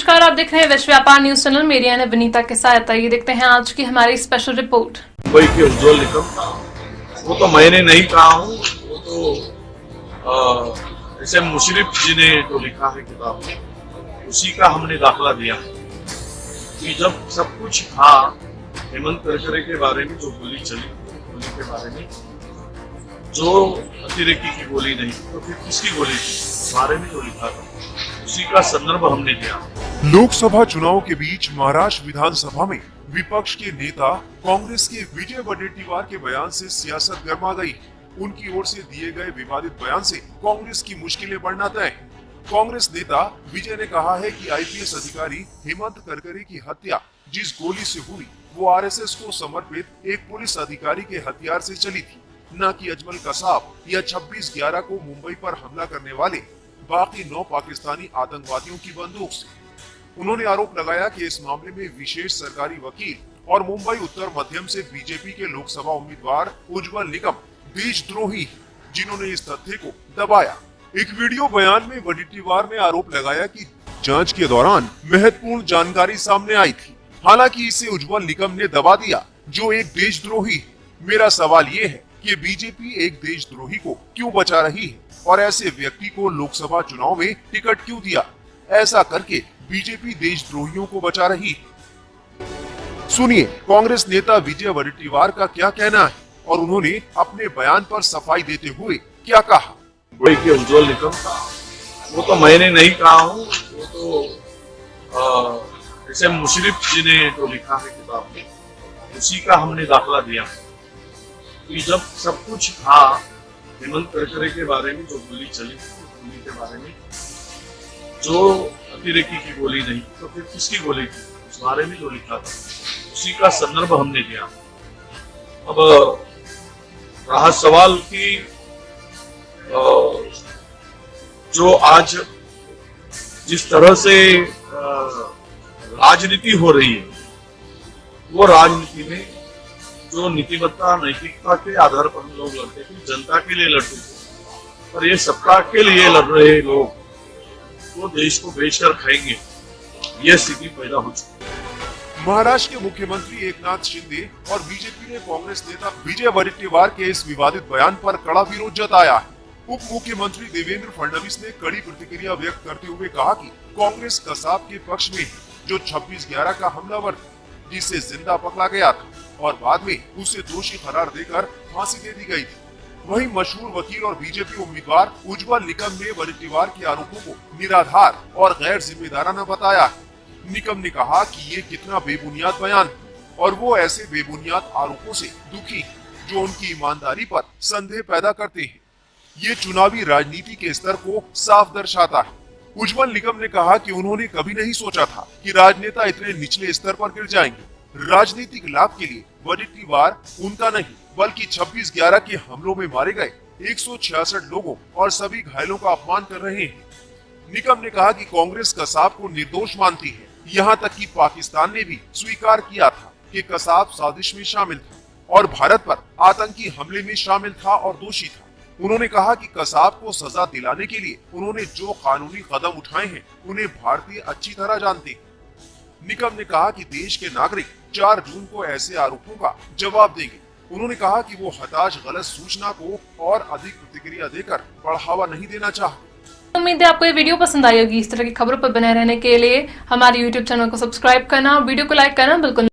नमस्कार, आप देख रहे हैं विश्व व्यापार न्यूज चैनल। मेरी यानी विनीता के साथ आइए देखते हैं आज की हमारी स्पेशल रिपोर्ट। मुंबई के उज्ज्वल निकम, वो तो मैंने नहीं कहा हूँ, वो तो ऐसे मुशर्रफ जी ने जो लिखा है किताब में, उसी का हमने दाखला दिया कि जब सब कुछ था, हेमंत करकरे के बारे में जो गोली चली, गोली के बारे में जो अतिरेकी की गोली नहीं तो फिर किसकी गोली थी, इस बारे में जो लिखा था उसी का संदर्भ हमने दिया। लोकसभा चुनाव के बीच महाराष्ट्र विधानसभा में विपक्ष के नेता कांग्रेस के विजय वडेट्टीवार के बयान से सियासत गर्मा गई। उनकी ओर से दिए गए विवादित बयान से कांग्रेस की मुश्किलें बढ़ना तय। कांग्रेस नेता विजय ने कहा है कि आईपीएस अधिकारी हेमंत करकरे की हत्या जिस गोली से हुई वो आरएसएस को समर्पित एक पुलिस अधिकारी के हथियार से चली थी, न कि अजमल कसाब या 26/11 को मुंबई पर हमला करने वाले बाकी 9 पाकिस्तानी आतंकवादियों की बंदूक से। उन्होंने आरोप लगाया कि इस मामले में विशेष सरकारी वकील और मुंबई उत्तर मध्यम से बीजेपी के लोकसभा उम्मीदवार उज्ज्वल निकम देशद्रोही हैं, जिन्होंने इस तथ्य को दबाया। एक वीडियो बयान में वडेट्टीवार ने आरोप लगाया कि जांच के दौरान महत्वपूर्ण जानकारी सामने आई थी, हालांकि इसे उज्ज्वल निकम ने दबा दिया, जो एक देशद्रोही है। मेरा सवाल ये है कि बीजेपी एक देशद्रोही को क्यों बचा रही है और ऐसे व्यक्ति को लोकसभा चुनाव में टिकट क्यों दिया? ऐसा करके बीजेपी देशद्रोहियों को बचा रही है। सुनिए कांग्रेस नेता विजय वडेट्टीवार का क्या कहना है और उन्होंने अपने बयान पर सफाई देते हुए क्या कहा। मुंबई के उज्ज्वल निकम, वो तो मैंने नहीं कहा हूँ, वो तो ऐसे मुशर्रफ जी ने जो लिखा है किताब में, उसी का हमने दाखला दिया कि जब सब कुछ था, हेमंत करकरे के बारे में जो गोली चली, गोली के बारे में जो अतिरेकी की गोली नहीं तो फिर किसकी गोली थी, इस बारे में जो लिखा था उसी का संदर्भ हमने दिया। अब रहा सवाल कि जो आज जिस तरह से राजनीति हो रही है, वो राजनीति में जो नीतिमत्ता नैतिकता के आधार पर हम लोग लड़ते थे, जनता के लिए लड़ते थे, पर ये सत्ता के लिए लड़ रहे लोग वो देश को बेचकर खाएंगे, ये स्थिति पैदा हो चुकी है। महाराष्ट्र के मुख्यमंत्री एकनाथ शिंदे और बीजेपी ने कांग्रेस नेता विजय वडेट्टीवार के इस विवादित बयान पर कड़ा विरोध जताया है। उप मुख्यमंत्री देवेंद्र फडणवीस ने कड़ी प्रतिक्रिया व्यक्त करते हुए कहा कि कांग्रेस कसाब के पक्ष में है, जो 26/11 का हमलावर था, जिसे जिंदा पकड़ा गया था और बाद में उसे दोषी करार देकर फांसी दे दी गई थी। वहीं मशहूर वकील और बीजेपी उम्मीदवार उज्ज्वल निकम ने वडेट्टीवार के आरोपों को निराधार और गैर जिम्मेदाराना बताया है। निकम ने कहा कि ये कितना बेबुनियाद बयान है और वो ऐसे बेबुनियाद आरोपों से दुखी है, जो उनकी ईमानदारी पर संदेह पैदा करते हैं। ये चुनावी राजनीति के स्तर को साफ दर्शाता है। उज्ज्वल निकम ने कहा कि उन्होंने कभी नहीं सोचा था कि राजनेता इतने निचले स्तर पर गिर जाएंगे। राजनीतिक लाभ के लिए वडेट्टीवार उनका नहीं बल्कि 26/11 के हमलों में मारे गए 166 लोगों और सभी घायलों का अपमान कर रहे हैं। निकम ने कहा कि कांग्रेस कसाब को निर्दोष मानती है, यहाँ तक कि पाकिस्तान ने भी स्वीकार किया था कि कसाब साजिश में शामिल था और भारत पर आतंकी हमले में शामिल था और दोषी था। उन्होंने कहा कि कसाब को सजा दिलाने के लिए उन्होंने जो कानूनी कदम उठाए हैं उन्हें भारतीय अच्छी तरह जानते हैं। निकम ने कहा कि देश के नागरिक 4 जून को ऐसे आरोपों का जवाब देंगे। उन्होंने कहा कि वो हताश गलत सूचना को और अधिक प्रतिक्रिया देकर बढ़ावा नहीं देना चाहते। उम्मीद है आपको ये वीडियो पसंद आई होगी। इस तरह की खबरों पर बने रहने के लिए हमारे YouTube चैनल को सब्सक्राइब करना, वीडियो को लाइक करना बिल्कुल